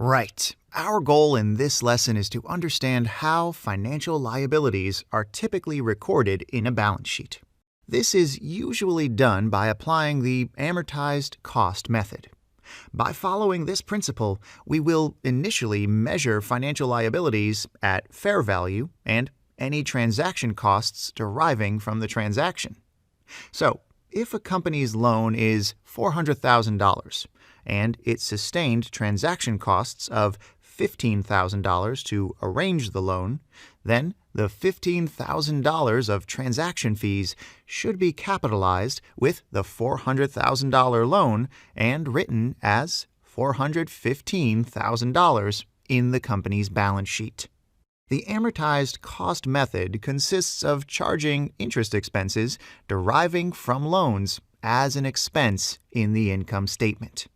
Right. Our goal in this lesson is to understand how financial liabilities are typically recorded in a balance sheet. This is usually done by applying the amortized cost method. By following this principle, we will initially measure financial liabilities at fair value and any transaction costs deriving from the transaction. So, if a company's loan is $400,000 and it sustained transaction costs of $15,000 to arrange the loan, then the $15,000 of transaction fees should be capitalized with the $400,000 loan and written as $415,000 in the company's balance sheet. The amortized cost method consists of charging interest expenses deriving from loans as an expense in the income statement.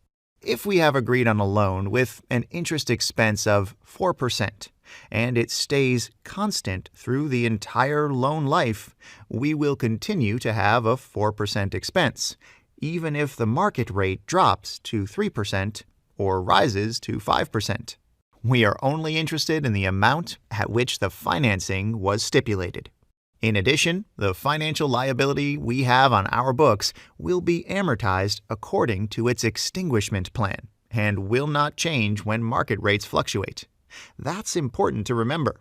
If we have agreed on a loan with an interest expense of 4% and it stays constant through the entire loan life, we will continue to have a 4% expense, even if the market rate drops to 3% or rises to 5%. We are only interested in the amount at which the financing was stipulated. In addition, the financial liability we have on our books will be amortized according to its extinguishment plan and will not change when market rates fluctuate. That's important to remember.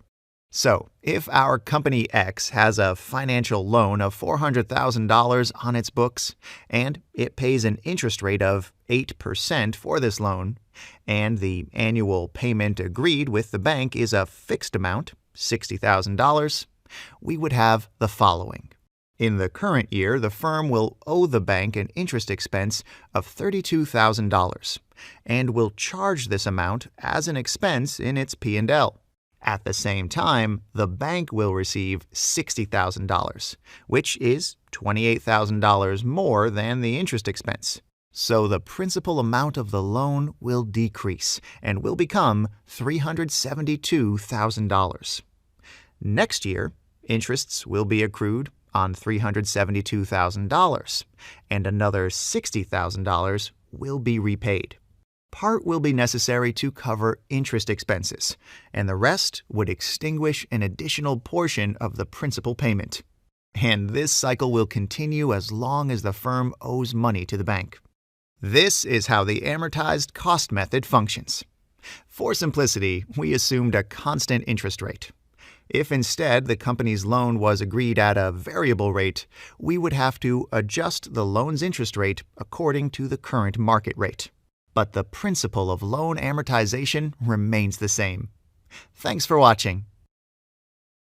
So, if our company X has a financial loan of $400,000 on its books and it pays an interest rate of 8% for this loan, and the annual payment agreed with the bank is a fixed amount, $60,000, we would have the following. In the current year, the firm will owe the bank an interest expense of $32,000 and will charge this amount as an expense in its P&L. At the same time, the bank will receive $60,000, which is $28,000 more than the interest expense. So the principal amount of the loan will decrease and will become $372,000. Next year, interests will be accrued on $372,000, and another $60,000 will be repaid. Part will be necessary to cover interest expenses, and the rest would extinguish an additional portion of the principal payment. And this cycle will continue as long as the firm owes money to the bank. This is how the amortized cost method functions. For simplicity, we assumed a constant interest rate. If instead the company's loan was agreed at a variable rate, we would have to adjust the loan's interest rate according to the current market rate. But the principle of loan amortization remains the same. Thanks for watching.